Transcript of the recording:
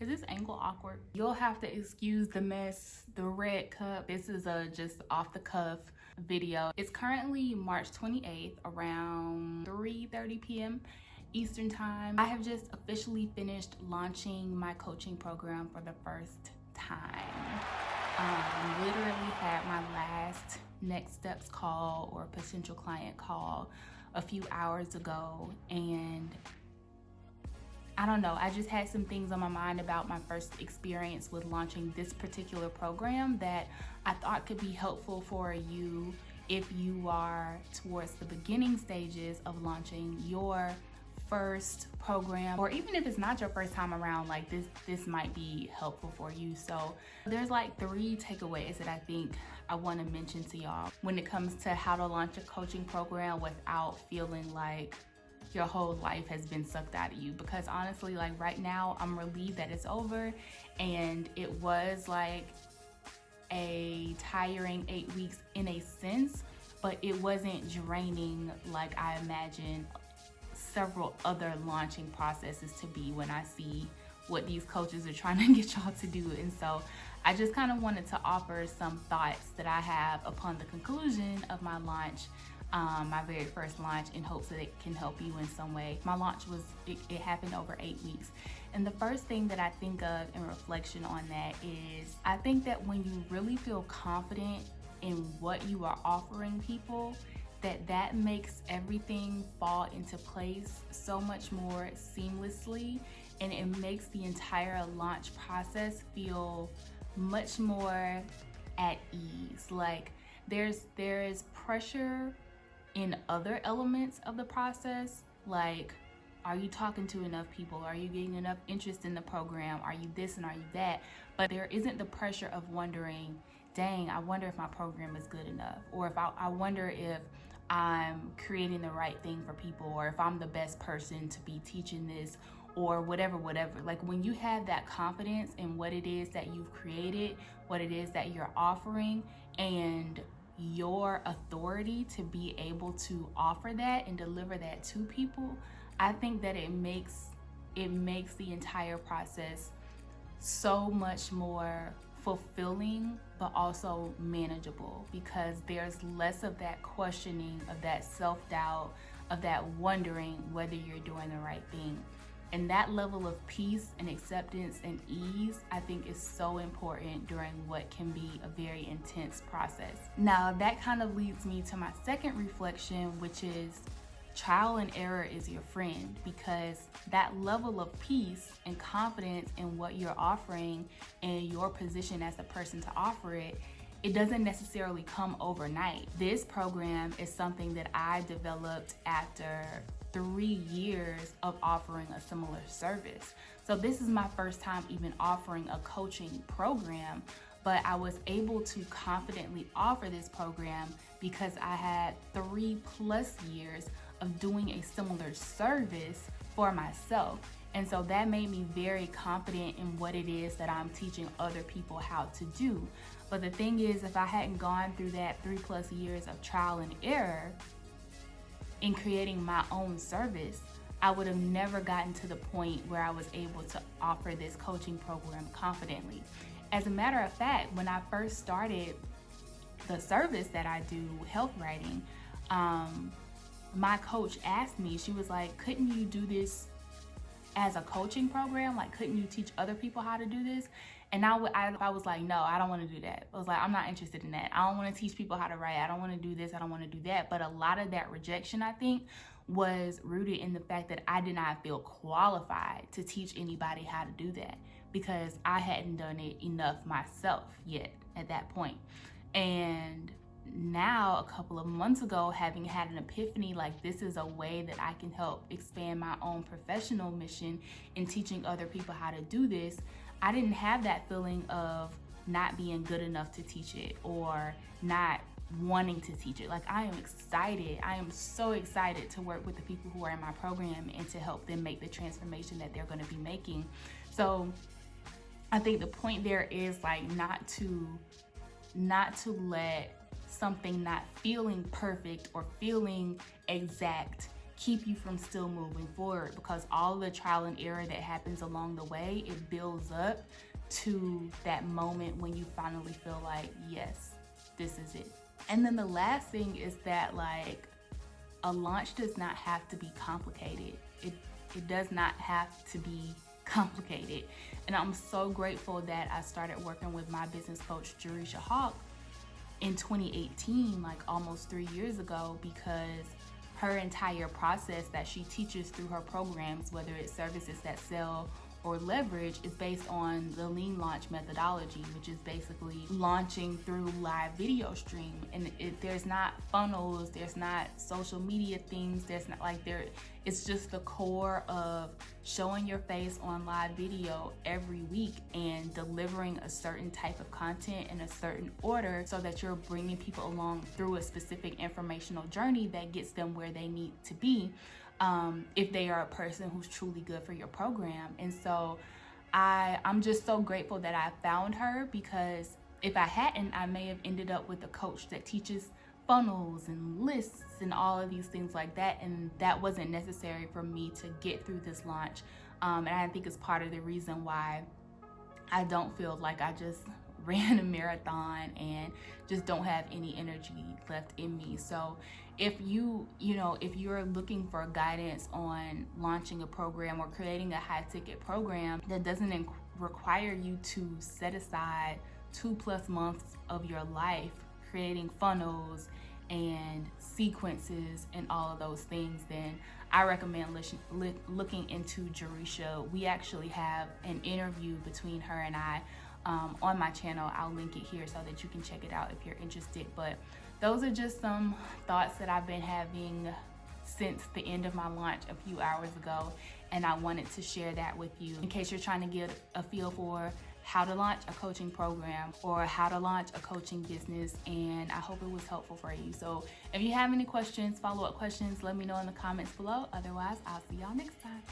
this angle awkward? You'll have to excuse the mess, the red cup. This is a just off the cuff video. It's currently March 28th around 3:30 p.m. Eastern time. I have just officially finished launching my coaching program for the first time. Literally had my last next steps call or potential client call a few hours ago, and I don't know, I just had some things on my mind about my first experience with launching this particular program that I thought could be helpful for you if you are towards the beginning stages of launching your first program, or even if it's not your first time around, like this might be helpful for you. So there's like 3 takeaways that I think I want to mention to y'all when it comes to how to launch a coaching program without feeling like your whole life has been sucked out of you. Because honestly, like right now, I'm relieved that it's over, and it was like a tiring 8 weeks in a sense, but it wasn't draining like I imagined several other launching processes to be when I see what these coaches are trying to get y'all to do. And so I just kind of wanted to offer some thoughts that I have upon the conclusion of my launch, my very first launch, in hopes that it can help you in some way. My launch it happened over 8 weeks. And the first thing that I think of in reflection on that is, I think that when you really feel confident in what you are offering people, that makes everything fall into place so much more seamlessly, and it makes the entire launch process feel much more at ease. Like there's pressure in other elements of the process, like, are you talking to enough people? Are you getting enough interest in the program? Are you this and are you that? But there isn't the pressure of wondering, dang, I wonder if my program is good enough, or if I wonder if I'm creating the right thing for people, or if I'm the best person to be teaching this, or whatever. Like when you have that confidence in what it is that you've created, what it is that you're offering, and your authority to be able to offer that and deliver that to people, I think that it makes the entire process so much more fulfilling, but also manageable, because there's less of that questioning, of that self-doubt, of that wondering whether you're doing the right thing. And that level of peace and acceptance and ease, I think, is so important during what can be a very intense process. Now, that kind of leads me to my second reflection, which is trial and error is your friend, because that level of peace and confidence in what you're offering and your position as the person to offer it, it doesn't necessarily come overnight. This program is something that I developed after 3 years of offering a similar service. So this is my first time even offering a coaching program, but I was able to confidently offer this program because I had 3+ years of doing a similar service for myself. And so that made me very confident in what it is that I'm teaching other people how to do. But the thing is, if I hadn't gone through that 3+ years of trial and error in creating my own service, I would have never gotten to the point where I was able to offer this coaching program confidently. As a matter of fact, when I first started the service that I do, health writing, my coach asked me, she was like, couldn't you do this as a coaching program? Like, couldn't you teach other people how to do this? And I was like, no, I don't want to do that. I was like, I'm not interested in that. I don't want to teach people how to write. I don't want to do this. I don't want to do that. But a lot of that rejection, I think, was rooted in the fact that I did not feel qualified to teach anybody how to do that, because I hadn't done it enough myself yet at that point. And now, a couple of months ago, having had an epiphany, like, this is a way that I can help expand my own professional mission in teaching other people how to do this, I didn't have that feeling of not being good enough to teach it or not wanting to teach it. Like, I am excited. I am so excited to work with the people who are in my program and to help them make the transformation that they're going to be making. So I think the point there is, like, not to let something not feeling perfect or feeling exact keep you from still moving forward, because all the trial and error that happens along the way, it builds up to that moment when you finally feel like, yes, this is it. And then the last thing is that, like, a launch does not have to be complicated. It does not have to be complicated. And I'm so grateful that I started working with my business coach, Jerisha Hawk, in 2018, like almost 3 years ago, because her entire process that she teaches through her programs, whether it's services that sell or leverage, is based on the lean launch methodology, which is basically launching through live video stream. And there's not funnels, there's not social media things, there's not like it's just the core of showing your face on live video every week and delivering a certain type of content in a certain order, so that you're bringing people along through a specific informational journey that gets them where they need to be, if they are a person who's truly good for your program. And so I'm just so grateful that I found her, because if I hadn't, I may have ended up with a coach that teaches funnels and lists and all of these things like that, and that wasn't necessary for me to get through this launch. And I think it's part of the reason why I don't feel like I just ran a marathon and just don't have any energy left in me. So if if you're looking for guidance on launching a program or creating a high ticket program that doesn't require you to set aside 2+ months of your life creating funnels and sequences and all of those things, then I recommend looking into Jerisha. We actually have an interview between her and I on my channel. I'll link it here so that you can check it out if you're interested. But those are just some thoughts that I've been having since the end of my launch a few hours ago, and I wanted to share that with you in case you're trying to get a feel for how to launch a coaching program or how to launch a coaching business. And I hope it was helpful for you. So if you have any questions, follow-up questions, let me know in the comments below. Otherwise, I'll see y'all next time.